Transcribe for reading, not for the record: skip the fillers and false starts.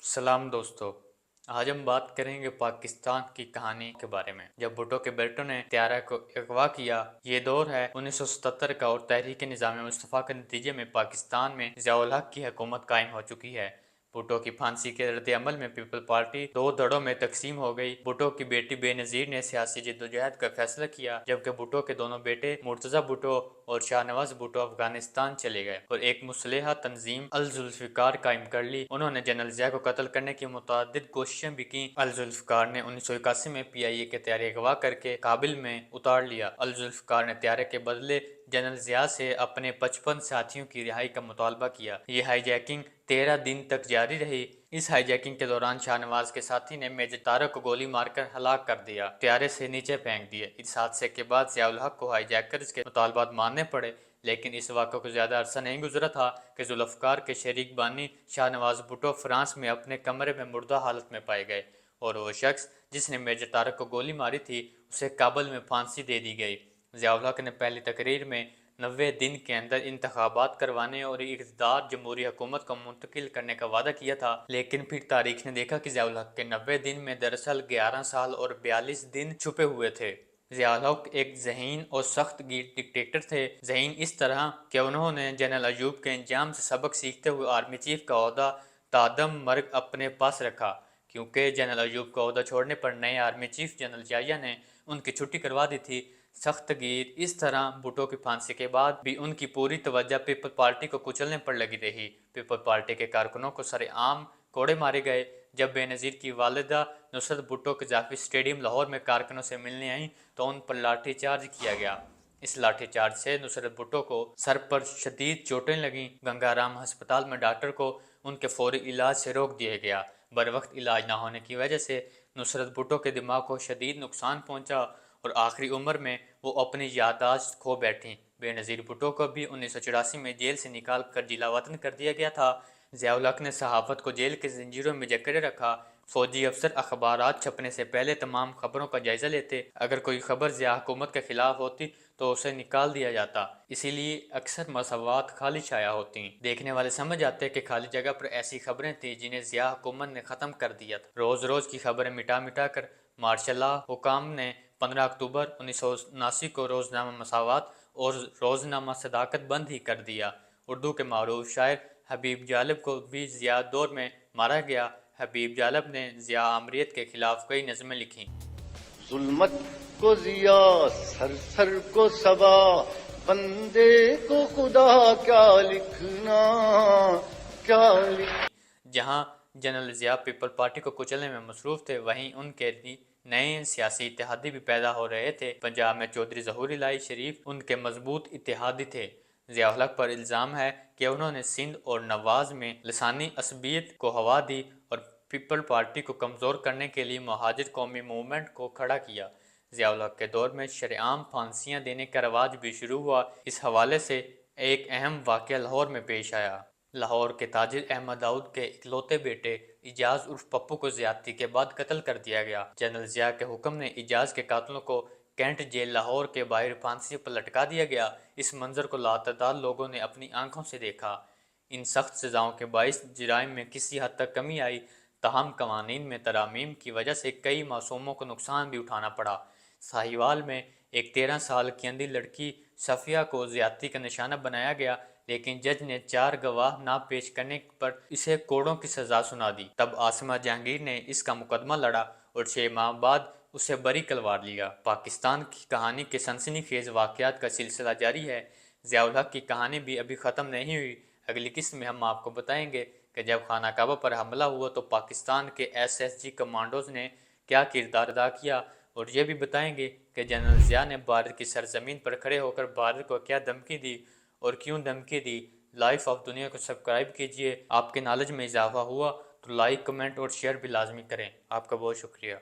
सलाम दोस्तों। आज हम बात करेंगे पाकिस्तान की कहानी के बारे में। जब भुट्टो के बेटों ने त्यारा को अगवा किया, ये दौर है 1977 का और तहरीक निज़ाम मुस्तफ़ा के नतीजे में पाकिस्तान में ज़िया-उल हक की हुकूमत कायम हो चुकी है। भुट्टो की फांसी के रद्द-ए-अमल में पीपल पार्टी दो धड़ों में तकसीम हो गई। भुट्टो की बेटी बेनज़ीर ने सियासी जिद्दोजहद का फैसला किया, जबकि भुट्टो के दोनों बेटे मुर्तज़ा भुट्टो और शाहनवाज भुट्टो अफगानिस्तान चले गए और एक मुसल्लह तंजीम अल-जुल्फ़िकार कायम कर ली। उन्होंने जनरल ज़िया को कत्ल करने की मुतअद्दिद कोशिशें भी की। अल-जुल्फ़िकार ने 1981 में PIA के त्यारे अगवा करके काबिल में उतार लिया। अल-जुल्फ़िकार ने त्यारे के बदले जनरल ज़िया से अपने 55 साथियों की रिहाई का मुतालबा किया। ये हाईजैकिंग 13 दिन तक जारी रही। इस हाईजैकिंग के दौरान शाहनवाज के साथी ने मेजर तारक को गोली मारकर हलाक कर दिया, त्यारे से नीचे फेंक दिए। इस हादसे के बाद ज़िया-उल हक को हाईजैकर्स के मुतालबात मानने पड़े, लेकिन इस वाक़े को ज़्यादा अरसा नहीं गुजरा था कि जुल्फ़िकार के शरीक बानी शाहनवाज भुट्टो फ्रांस में अपने कमरे में मुर्दा हालत में पाए गए और वो शख्स जिसने मेजर तारक को गोली मारी थी, उसे काबुल में फांसी दे दी गई। ज़िया-उल हक ने पहली तकरीर में 90 दिन के अंदर इंतखाबात करवाने और इक़्तिदार जमहूरी हुकूमत को मुंतकिल करने का वादा किया था, लेकिन फिर तारीख ने देखा कि ज़िया-उल हक के 90 दिन में दरअसल 11 साल और 42 दिन छुपे हुए थे। ज़िया-उल हक एक ज़हीन और सख्त गिर डिक्टेटर थे। ज़हीन इस तरह कि उन्होंने जनरल अयूब के इंजाम से सबक सीखते हुए आर्मी चीफ का ओहदा तादम मर्ग अपने पास रखा, क्योंकि जनरल अयूब का ओहदा छोड़ने पर नए आर्मी चीफ जनरल याहिया ने उनकी छुट्टी करवा दी थी। सख्त गिर इस तरह भुट्टो की फांसी के बाद भी उनकी पूरी तवज्जो पीपल पार्टी को कुचलने पर लगी रही। पीपल पार्टी के कारकुनों को सरेआम कोड़े मारे गए। जब बेनज़ीर की वालिदा नुसरत भुट्टो कज़ाफ़ी स्टेडियम लाहौर में कारकुनों से मिलने आईं तो उन पर लाठीचार्ज किया गया। इस लाठीचार्ज से नुसरत भुट्टो को सर पर शदीद चोटें लगीं। गंगाराम अस्पताल में डॉक्टर को उनके फौरी इलाज से रोक दिया गया। बर वक्त इलाज न होने की वजह से नुसरत भुट्टो के दिमाग को शदीद नुकसान पहुँचा और आखिरी उम्र में वो अपनी याददाश्त खो बैठी। बेनज़ीर भुट्टो को भी 1984 में जेल से निकाल कर जिला वतन कर दिया गया था। ज़िया-उल हक ने सहाफ़त को जेल के जंजीरों में जकड़े रखा। फौजी अफसर अखबारात छपने से पहले तमाम खबरों का जायजा लेते। अगर कोई खबर ज़िया हुकूमत के खिलाफ होती तो उसे निकाल दिया जाता। इसीलिए अक्सर मसवात खाली छाया होती। देखने वाले समझ आते कि खाली जगह पर ऐसी खबरें थी जिन्हें ज़िया हुकूमत ने ख़त्म कर दिया था। रोज़ रोज़ की खबरें मिटा मिटा कर मार्शल लॉ हुकाम ने 15 अक्टूबर 1979 को रोज़नामा मसावत और रोज़नामा सदाकत बंद ही कर दिया। उर्दू के मारूफ शायर हबीब जालिब को भी ज़िया दौर में मारा गया। हबीब जालिब ने ज़िया आमरीत के खिलाफ कई नज़में लिखीं। जुल्मत को ज़िया, सर सर को सबा, बंदे को खुदा क्या लिखना, क्या जहां जनरल ज़िया पीपल पार्टी को कुचलने में मसरूफ थे, वहीं उनके नए सियासी इत्तेहादी भी पैदा हो रहे थे। पंजाब में चौधरी ज़हूर इलाही शरीफ उनके मजबूत इत्तेहादी थे। ज़िया-उल हक पर इल्ज़ाम है कि उन्होंने सिंध और नवाज में लसानी असबियत को हवा दी और पीपल पार्टी को कमज़ोर करने के लिए मुहाजिर कौमी मूवमेंट को खड़ा किया। ज़िया-उल हक के दौर में शरेआम फांसियाँ देने का रवाज भी शुरू हुआ। इस हवाले से एक अहम वाक़या लाहौर में पेश आया। लाहौर के ताजिर अहमद दाऊद के इकलौते बेटे इजाज उर्फ पप्पू को ज़्यादती के बाद कत्ल कर दिया गया। जनरल ज़िया के हुक्म ने इजाज के कातलों को कैंट जेल लाहौर के बाहर फांसी पर लटका दिया गया। इस मंजर को लातादाद लोगों ने अपनी आंखों से देखा। इन सख्त सज़ाओं के बाइस जराइम में किसी हद तक कमी आई, तहम कवानीन में तरामीम की वजह से कई मासूमों को नुकसान भी उठाना पड़ा। साहिवाल में एक 13 साल की अंधी लड़की सफ़िया को ज़्यादती का निशाना बनाया गया, लेकिन जज ने 4 गवाह ना पेश करने पर इसे कोड़ों की सज़ा सुना दी। तब आसिमा जहांगीर ने इसका मुकदमा लड़ा और 6 माह बाद उसे बरी करवा लिया। पाकिस्तान की कहानी के सनसनीखेज वाक़यात का सिलसिला जारी है। ज़िया-उल हक की कहानी भी अभी ख़त्म नहीं हुई। अगली किस्त में हम आपको बताएंगे कि जब खाना काबा पर हमला हुआ तो पाकिस्तान के SSG कमांडोज ने क्या किरदार अदा किया, और ये भी बताएंगे कि जनरल ज़िया ने भारत की सरजमीन पर खड़े होकर भारत को क्या धमकी दी और क्यों धमकी दी। लाइफ ऑफ दुनिया को सब्सक्राइब कीजिए। आपके नॉलेज में इजाफा हुआ तो लाइक, कमेंट और शेयर भी लाजमी करें। आपका बहुत शुक्रिया।